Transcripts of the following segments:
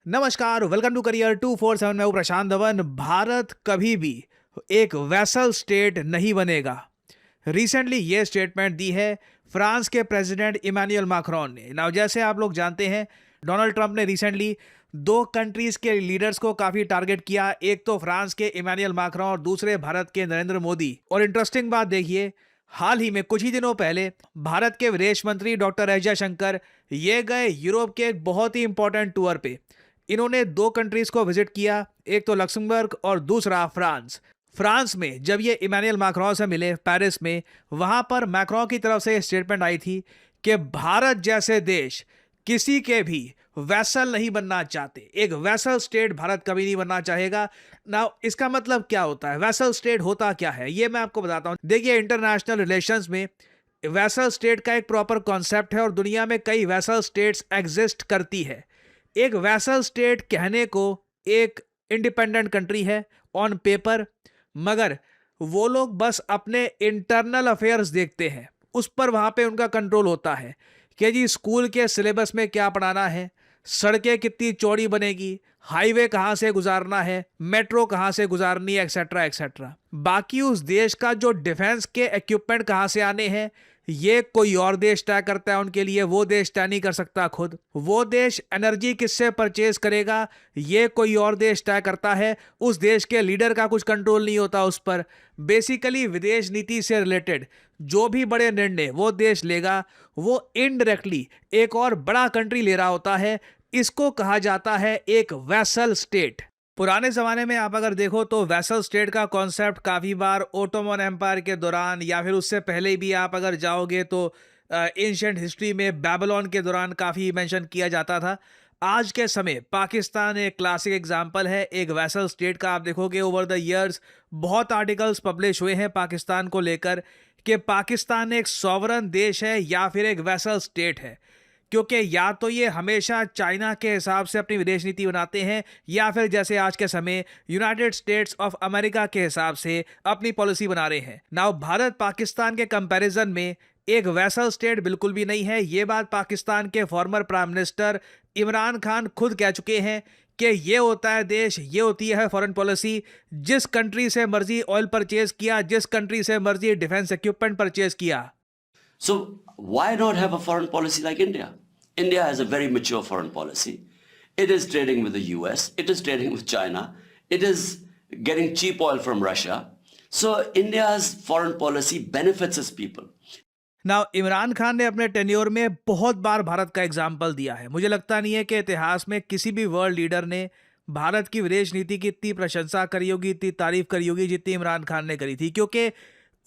नमस्कार, welcome to career 247। मैं हूं प्रशांत धवन। भारत कभी भी एक वैसल स्टेट नहीं बनेगा। रिसेंटली ये स्टेटमेंट दी है फ्रांस के प्रेसिडेंट इमैनुअल मैक्रोन ने। नाउ जैसे आप लोग जानते हैं, डोनाल्ड ट्रंप ने रिसेंटली दो कंट्रीज के लीडर्स को काफी टारगेट किया। एक तो फ्रांस के इमैनुअल मैक्रोन और दूसरे भारत के नरेंद्र मोदी। और इंटरेस्टिंग बात देखिए, हाल ही में कुछ ही दिनों पहले भारत के विदेश मंत्री डॉक्टर एस जयशंकर ये गए यूरोप के एक बहुत ही इंपॉर्टेंट टूर पे। इन्होंने दो कंट्रीज को विजिट किया, एक तो लक्समबर्ग और दूसरा फ्रांस। फ्रांस में जब ये इमैनुअल मैक्रोन से मिले पेरिस में, वहां पर मैक्रोन की तरफ से स्टेटमेंट आई थी कि भारत जैसे देश किसी के भी वैसल नहीं बनना चाहते। एक वैसल स्टेट भारत कभी नहीं बनना चाहेगा। ना इसका मतलब क्या होता है, वैसल स्टेट होता क्या है, ये मैं आपको बताता हूं। देखिए, इंटरनेशनल रिलेशंस में वैसल स्टेट का एक प्रॉपर कॉन्सेप्ट है और दुनिया में कई वैसल स्टेट्स एग्जिस्ट करती है। एक वैसल स्टेट कहने को एक इंडिपेंडेंट कंट्री है ऑन पेपर, मगर वो लोग बस अपने इंटरनल अफेयर्स देखते हैं। उस पर वहां पे उनका कंट्रोल होता है कि जी स्कूल के सिलेबस में क्या पढ़ाना है, सड़कें कितनी चौड़ी बनेगी, हाईवे कहां से गुजारना है, मेट्रो कहां से गुजारनी है, एक्सेट्रा एक्सेट्रा। बाकी उस देश का जो डिफेंस के इक्विपमेंट कहां से आने हैं, ये कोई और देश तय करता है उनके लिए। वो देश तय नहीं कर सकता खुद। वो देश एनर्जी किससे परचेज करेगा, ये कोई और देश तय करता है। उस देश के लीडर का कुछ कंट्रोल नहीं होता उस पर। बेसिकली विदेश नीति से रिलेटेड जो भी बड़े निर्णय वो देश लेगा, वो इनडायरेक्टली एक और बड़ा कंट्री ले रहा होता है। इसको कहा जाता है एक वैसल स्टेट। पुराने ज़माने में आप अगर देखो तो वैसल स्टेट का कॉन्सेप्ट काफ़ी बार ओटोमन एम्पायर के दौरान या फिर उससे पहले भी आप अगर जाओगे तो एंशिएंट हिस्ट्री में बेबीलोन के दौरान काफ़ी मेंशन किया जाता था। आज के समय पाकिस्तान एक क्लासिक एग्जांपल है एक वैसल स्टेट का। आप देखोगे ओवर द ईयर्स बहुत आर्टिकल्स पब्लिश हुए हैं पाकिस्तान को लेकर कि पाकिस्तान एक सॉवरन देश है या फिर एक वैसल स्टेट है। क्योंकि या तो ये हमेशा चाइना के हिसाब से अपनी विदेश नीति बनाते हैं या फिर जैसे आज के समय यूनाइटेड स्टेट्स ऑफ अमेरिका के हिसाब से अपनी पॉलिसी बना रहे हैं। नाउ भारत पाकिस्तान के कंपैरिजन में एक वैसल स्टेट बिल्कुल भी नहीं है। ये बात पाकिस्तान के former prime minister Imran Khan खुद कह चुके हैं कि ये होता है देश, ये होती है फॉरेन पॉलिसी। जिस कंट्री से मर्जी ऑयल परचेज किया, जिस कंट्री से मर्जी डिफेंस इक्विपमेंट परचेज किया। So why not have a foreign policy like India? India has a very mature foreign policy. It is trading with the US. It is trading with China. It is getting cheap oil from Russia. So India's foreign policy benefits its people. Now Imran Khan ने अपने tenure में बहुत बार भारत का example दिया है। मुझे लगता नहीं है कि इतिहास में किसी भी वर्ल्ड लीडर ने भारत की विदेश नीति की इतनी प्रशंसा करी होगी, इतनी तारीफ करी होगी जितनी इमरान खान ने करी थी। क्योंकि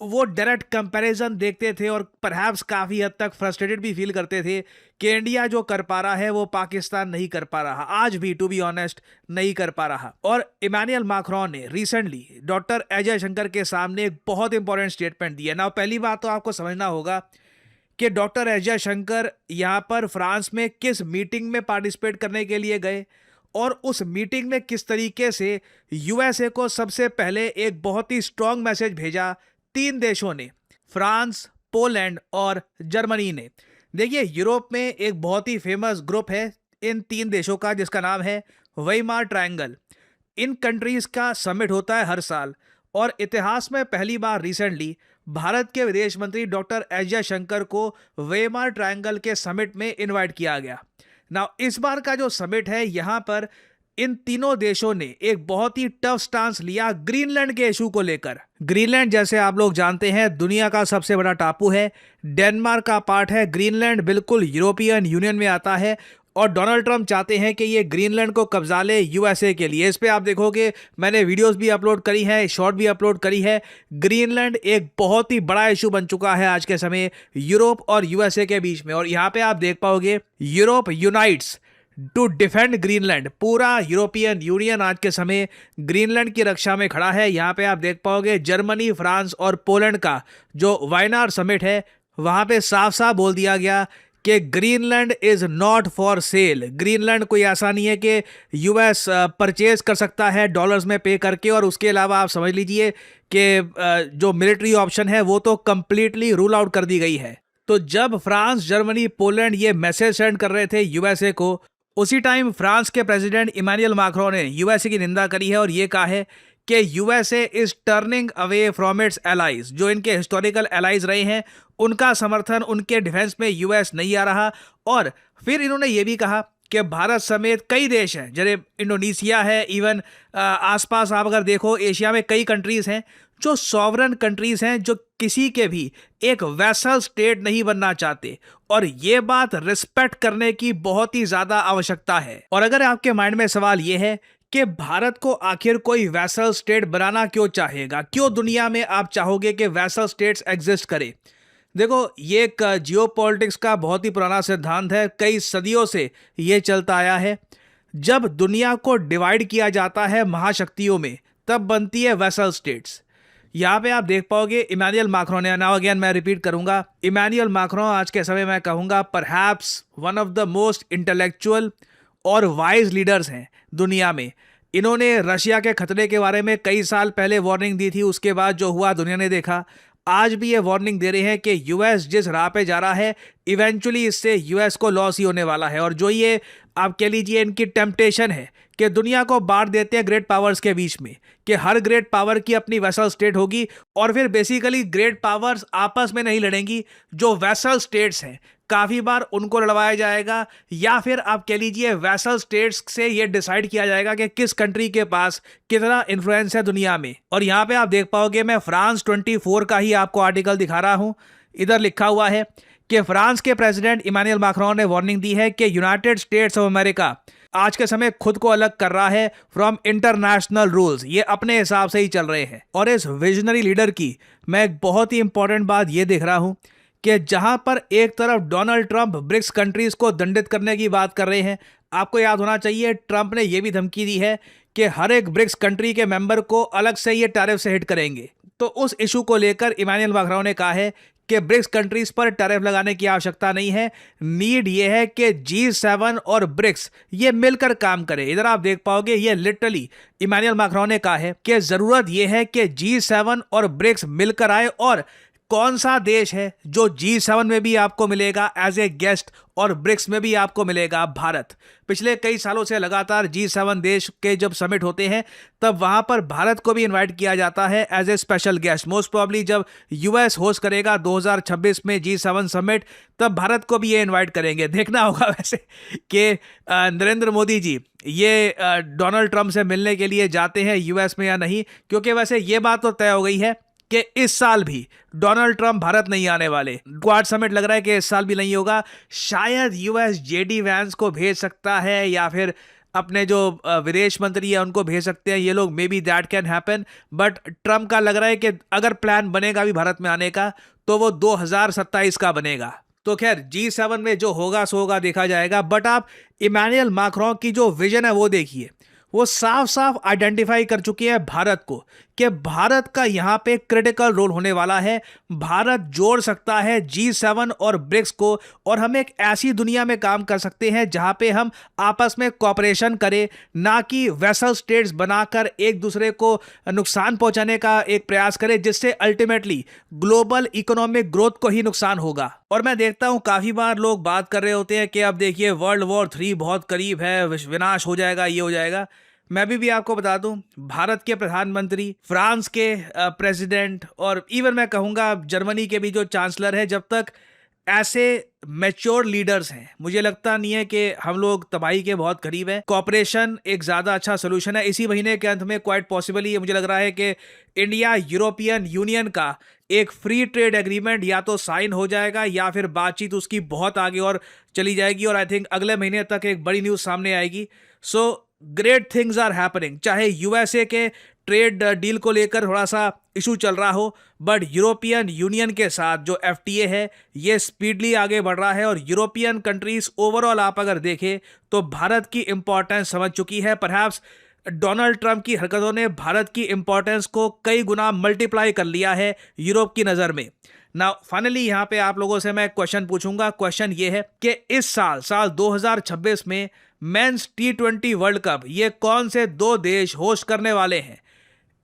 वो डायरेक्ट कंपैरिजन देखते थे और परहैप्स काफ़ी हद तक फ्रस्ट्रेटेड भी फील करते थे कि इंडिया जो कर पा रहा है वो पाकिस्तान नहीं कर पा रहा, आज भी टू बी ऑनेस्ट नहीं कर पा रहा। और इमैनुअल मैक्रोन ने रिसेंटली डॉक्टर एस जयशंकर के सामने एक बहुत इंपॉर्टेंट स्टेटमेंट दिया। ना पहली बात तो आपको समझना होगा कि डॉक्टर एस जयशंकर यहाँ पर फ्रांस में किस मीटिंग में पार्टिसिपेट करने के लिए गए और उस मीटिंग में किस तरीके से यूएसए को सबसे पहले एक बहुत ही स्ट्रॉन्ग मैसेज भेजा तीन देशों ने, फ्रांस, पोलैंड और जर्मनी ने। देखिए, यूरोप में एक बहुत ही फेमस ग्रुप है इन तीन देशों का जिसका नाम है वेइमार ट्रायंगल। इन कंट्रीज का समिट होता है हर साल और इतिहास में पहली बार रिसेंटली भारत के विदेश मंत्री डॉक्टर एस जयशंकर को वेइमार ट्रायंगल के समिट में इनवाइट किया गया। नाउ इस बार का जो समिट है, यहाँ पर इन तीनों देशों ने एक बहुत ही टफ स्टांस लिया ग्रीनलैंड के इशू को लेकर। ग्रीनलैंड जैसे आप लोग जानते हैं दुनिया का सबसे बड़ा टापू है, डेनमार्क का पार्ट है। ग्रीनलैंड बिल्कुल यूरोपियन यूनियन में आता है और डोनाल्ड ट्रंप चाहते हैं कि ये ग्रीनलैंड को कब्जा ले यूएसए के लिए। इस पे आप देखोगे मैंने वीडियोस भी अपलोड करी है, शॉर्ट भी अपलोड करी है। ग्रीनलैंड एक बहुत ही बड़ा इशू बन चुका है आज के समय यूरोप और यूएसए के बीच में। और यहाँ पे आप देख पाओगे Europe unites to defend Greenland. पूरा यूरोपियन यूनियन आज के समय ग्रीनलैंड की रक्षा में खड़ा है। यहाँ पे आप देख पाओगे जर्मनी, फ्रांस और पोलैंड का जो वायनाड समिट है, वहाँ पे साफ साफ बोल दिया गया कि Greenland is not for sale. Greenland कोई ऐसा नहीं है कि यूएस परचेज कर सकता है डॉलर्स में पे करके। और उसके अलावा आप समझ लीजिए कि जो मिलिट्री ऑप्शन है वो तो कंप्लीटली रूल आउट कर दी गई है। तो जब फ्रांस, जर्मनी, पोलैंड ये मैसेज सेंड कर रहे थे यूएसए को, उसी टाइम फ्रांस के प्रेसिडेंट इमैनुअल मैक्रों ने यूएसए की निंदा करी है और ये कहा है कि USA is turning away from its allies. जो इनके हिस्टोरिकल एलाइज रहे हैं उनका समर्थन, उनके डिफेंस में यूएस नहीं आ रहा। और फिर इन्होंने ये भी कहा कि भारत समेत कई देश हैं, जैसे इंडोनेशिया है, इवन आसपास आप अगर देखो एशिया में कई कंट्रीज़ हैं जो सॉवरन कंट्रीज़ हैं, जो किसी के भी एक वैसल स्टेट नहीं बनना चाहते। और ये बात रिस्पेक्ट करने की बहुत ही ज़्यादा आवश्यकता है। और अगर आपके माइंड में सवाल ये है कि भारत को आखिर कोई वैसल स्टेट बनाना क्यों चाहेगा, क्यों दुनिया में आप चाहोगे कि वैसल स्टेट्स एग्जिस्ट करे, देखो ये एक जियोपॉलिटिक्स का बहुत ही पुराना सिद्धांत है, कई सदियों से ये चलता आया है। जब दुनिया को डिवाइड किया जाता है महाशक्तियों में, तब बनती है वैसल स्टेट्स। यहाँ पे आप देख पाओगे इमैनुअल मैक्रों ने, नाउ अगेन मैं रिपीट करूंगा, इमैनुअल मैक्रों आज के समय में कहूंगा perhaps one of the most intellectual और वाइज लीडर्स हैं दुनिया में। इन्होंने रशिया के खतरे के बारे में कई साल पहले वार्निंग दी थी, उसके बाद जो हुआ दुनिया ने देखा। आज भी ये वार्निंग दे रहे हैं कि यूएस जिस राह पे जा रहा है इवेंचुअली इससे यूएस को लॉस ही होने वाला है। और जो ये आप कह लीजिए इनकी टेम्पटेशन है कि दुनिया को बांट देते हैं ग्रेट पावर्स के बीच में, कि हर ग्रेट पावर की अपनी वैसल स्टेट होगी और फिर बेसिकली ग्रेट पावर्स आपस में नहीं लड़ेंगी, जो वैसल स्टेट्स हैं काफ़ी बार उनको लड़वाया जाएगा, या फिर आप कह लीजिए वैसल स्टेट्स से ये डिसाइड किया जाएगा कि किस कंट्री के पास कितना इन्फ्लुएंस है दुनिया में। और यहाँ पे आप देख पाओगे मैं फ्रांस 24 का ही आपको आर्टिकल दिखा रहा हूँ। इधर लिखा हुआ है कि फ्रांस के प्रेसिडेंट इमैनुअल मैक्रों ने वार्निंग दी है कि यूनाइटेड स्टेट्स ऑफ अमेरिका आज के समय खुद को अलग कर रहा है फ्रॉम इंटरनेशनल रूल्स। ये अपने हिसाब से ही चल रहे हैं। और इस विजनरी लीडर की मैं एक बहुत ही इंपॉर्टेंट बात ये देख रहा हूं कि जहां पर एक तरफ डोनाल्ड ट्रंप ब्रिक्स कंट्रीज को दंडित करने की बात कर रहे हैं, आपको याद होना चाहिए ट्रंप ने यह भी धमकी दी है कि हर एक ब्रिक्स कंट्री के मेंबर को अलग से ये टैरिफ से हिट करेंगे। तो उस इशू को लेकर इमैनुअल मैक्रों ने कहा है कि ब्रिक्स कंट्रीज पर टैरिफ लगाने की आवश्यकता नहीं है, नीड ये है कि G7 और ब्रिक्स ये मिलकर काम करें। इधर आप देख पाओगे ये लिटरली इमैनुअल मैक्रों ने कहा है कि जरूरत यह है कि G7 और ब्रिक्स मिलकर आए। और कौन सा देश है जो G7 में भी आपको मिलेगा एज ए गेस्ट और ब्रिक्स में भी आपको मिलेगा? भारत। पिछले कई सालों से लगातार G7 देश के जब समिट होते हैं तब वहां पर भारत को भी इनवाइट किया जाता है as a special guest. Most probably जब यूएस होस्ट करेगा 2026 में G7 समिट, तब भारत को भी ये इनवाइट करेंगे। देखना होगा वैसे कि नरेंद्र मोदी जी ये डोनाल्ड ट्रंप से मिलने के लिए जाते हैं यूएस में या नहीं, क्योंकि वैसे ये बात तो तय हो गई है कि इस साल भी डोनाल्ड ट्रंप भारत नहीं आने वाले। क्वाड समिट लग रहा है कि इस साल भी नहीं होगा। शायद यूएस जेडी वैंस को भेज सकता है या फिर अपने जो विदेश मंत्री है उनको भेज सकते हैं ये लोग, may be that can happen. But Trump का लग रहा है कि अगर प्लान बनेगा भी भारत में आने का तो वो 2027 का बनेगा। तो खैर G7 में जो होगा सो होगा, देखा जाएगा। बट आप इमैनुअल मैक्रों की जो विजन है वो देखिए, वो साफ साफ आइडेंटिफाई कर चुके हैं भारत को कि भारत का यहां पे क्रिटिकल रोल होने वाला है। भारत जोड़ सकता है G7 और ब्रिक्स को, और हम एक ऐसी दुनिया में काम कर सकते हैं जहां पे हम आपस में कोऑपरेशन करें, ना कि वैसल स्टेट्स बनाकर एक दूसरे को नुकसान पहुंचाने का एक प्रयास करें, जिससे अल्टीमेटली ग्लोबल इकोनॉमिक ग्रोथ को ही नुकसान होगा। और मैं देखता हूं काफी बार लोग बात कर रहे होते हैं कि अब देखिए वर्ल्ड वॉर 3 बहुत करीब है, विनाश हो जाएगा, ये हो जाएगा। मैं भी आपको बता दूं, भारत के प्रधानमंत्री, फ्रांस के प्रेसिडेंट और इवन मैं कहूंगा जर्मनी के भी जो चांसलर है, जब तक ऐसे मैच्योर लीडर्स हैं, मुझे लगता नहीं है कि हम लोग तबाही के बहुत करीब हैं। कोऑपरेशन एक ज़्यादा अच्छा सोल्यूशन है। इसी महीने के अंत में क्वाइट पॉसिबली मुझे लग रहा है कि इंडिया यूरोपियन यूनियन का एक फ्री ट्रेड एग्रीमेंट या तो साइन हो जाएगा या फिर बातचीत उसकी बहुत आगे और चली जाएगी। और आई थिंक अगले महीने तक एक बड़ी न्यूज़ सामने आएगी। So great things are happening. चाहे यूएसए के ट्रेड डील को लेकर थोड़ा सा इशू चल रहा हो, बट यूरोपियन यूनियन के साथ जो FTA है ये स्पीडली आगे बढ़ रहा है। और यूरोपियन कंट्रीज ओवरऑल आप अगर देखें तो भारत की इंपॉर्टेंस समझ चुकी है। परहैप्स डोनाल्ड ट्रंप की हरकतों ने भारत की इंपॉर्टेंस को कई गुना मल्टीप्लाई कर लिया है यूरोप की नज़र में। ना फाइनली यहाँ पे आप लोगों से मैं क्वेश्चन पूछूंगा। क्वेश्चन ये है कि इस साल 2026 में मेंस T20 वर्ल्ड कप ये कौन से 2 देश होस्ट करने वाले हैं?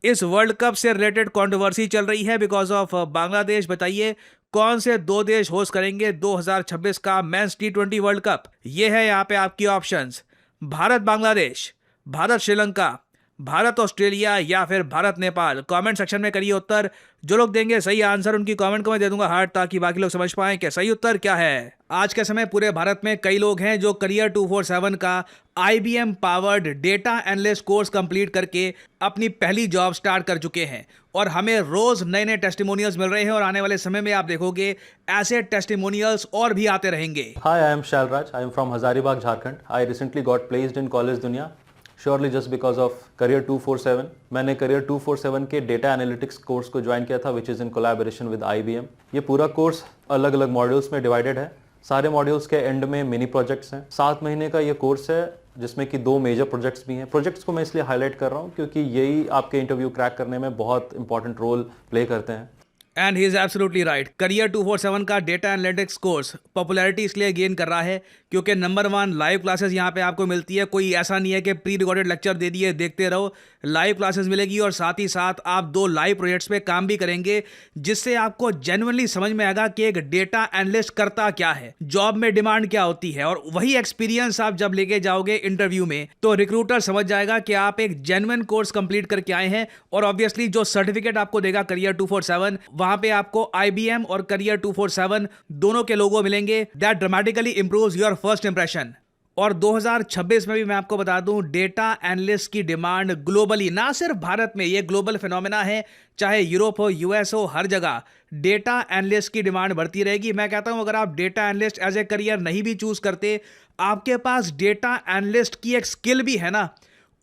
इस वर्ल्ड कप से रिलेटेड कंट्रोवर्सी चल रही है बिकॉज ऑफ बांग्लादेश। बताइए कौन से 2 देश होस्ट करेंगे 2026 का मेंस T20 वर्ल्ड कप? ये है यहाँ पे आपकी ऑप्शंस। भारत बांग्लादेश, भारत श्रीलंका, भारत ऑस्ट्रेलिया या फिर भारत नेपाल। कमेंट सेक्शन में करिए उत्तर। जो लोग देंगे सही आंसर उनकी कमेंट को मैं दे दूंगा हार्ट, ताकि बाकी लोग समझ पाएं कि सही उत्तर क्या है। आज के समय पूरे भारत में कई लोग हैं जो करियर 247 का IBM powered data analyst course complete करके अपनी पहली जॉब स्टार्ट कर चुके हैं और हमें रोज नए नए टेस्टिमोनियल्स मिल रहे हैं और आने वाले समय में आप देखोगे ऐसे टेस्टिमोनियल्स और भी आते रहेंगे। Hi, I am Shalraj. I am from Hazaribagh, Jharkhand. I recently got placed in College Dunya. Surely just because of Career 247. मैंने Career 247 के Data Analytics कोर्स को ज्वाइन किया था which is in collaboration with IBM. ये पूरा course अलग अलग modules में डिवाइडेड है। सारे मॉड्यूल्स के एंड में मिनी प्रोजेक्ट्स हैं। 7 महीने का ये कोर्स है जिसमें कि 2 मेजर प्रोजेक्ट्स भी हैं। प्रोजेक्ट्स को मैं इसलिए हाईलाइट कर रहा हूँ क्योंकि यही आपके इंटरव्यू क्रैक करने में बहुत इंपॉर्टेंट रोल प्ले करते हैं। And he is absolutely right. Career 247 का डेटा एनालिटिक्स कोर्स पॉपुलैरिटी इसलिए गेन कर रहा है क्योंकि नंबर 1 लाइव क्लासेस यहाँ पे आपको मिलती है। कोई ऐसा नहीं है कि प्री रिकॉर्डेड लेक्चर दे दिए देखते रहो, लाइव क्लासेस मिलेगी और साथ ही साथ आप 2 लाइव प्रोजेक्ट्स पे काम भी करेंगे जिससे आपको जेन्युइनली समझ में आएगा कि एक डेटा एनालिस्ट करता क्या है, जॉब में डिमांड क्या होती है। और वही एक्सपीरियंस आप जब लेके जाओगे इंटरव्यू में तो रिक्रूटर समझ जाएगा कि आप एक जेन्युइन कोर्स कंप्लीट करके आए हैं। और ऑब्वियसली जो सर्टिफिकेट आपको देगा करियर 247 वहां पे आपको IBM और करियर 247 दोनों के लोगो मिलेंगे। That dramatically improves your first impression. और 2026 में भी मैं आपको बता दूं डेटा एनालिस्ट की डिमांड ग्लोबली, ना सिर्फ भारत में, ये ग्लोबल फिनोमेना है, चाहे यूरोप हो US हो, हर जगह डेटा एनालिस्ट की डिमांड बढ़ती रहेगी। मैं कहता हूं अगर आप data analyst as a career नहीं भी चूज करते, आपके पास डेटा एनालिस्ट की एक स्किल भी है ना,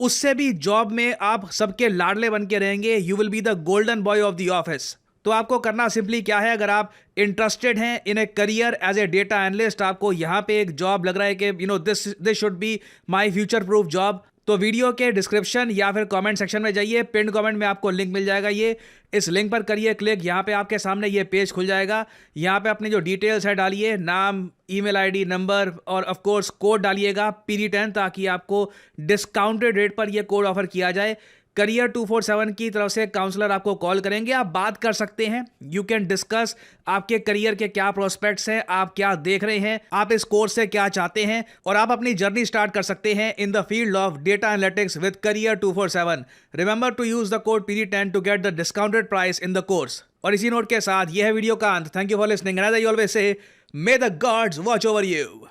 उससे भी जॉब में आप सबके लाडले बन के रहेंगे। You will be the golden boy of the office. तो आपको करना सिंपली क्या है, अगर आप इंटरेस्टेड हैं in a career as a data analyst, आपको यहाँ पे एक जॉब लग रहा है कि this should be my future proof job, तो वीडियो के डिस्क्रिप्शन या फिर कमेंट सेक्शन में जाइए, पिन कमेंट में आपको लिंक मिल जाएगा। ये इस लिंक पर करिए क्लिक, यहाँ पे आपके सामने ये पेज खुल जाएगा। यहाँ पे अपनी जो डिटेल्स है डालिए, नाम, ईमेल आईडी, नंबर और ऑफ कोर्स कोड डालिएगा PD10, ताकि आपको डिस्काउंटेड रेट पर ये कोड ऑफर किया जाए। करियर 247 की तरफ से काउंसलर आपको कॉल करेंगे, आप बात कर सकते हैं। यू कैन डिस्कस आपके करियर के क्या प्रोस्पेक्ट्स हैं, आप क्या देख रहे हैं, आप इस कोर्स से क्या चाहते हैं, और आप अपनी जर्नी स्टार्ट कर सकते हैं in the field of data analytics with career 247। Remember to use the code PD10 to get the discounted price in the course. और इसी नोट के साथ यह है वीडियो का अंत। Thank you for listening and as I always say, may the gods watch over you.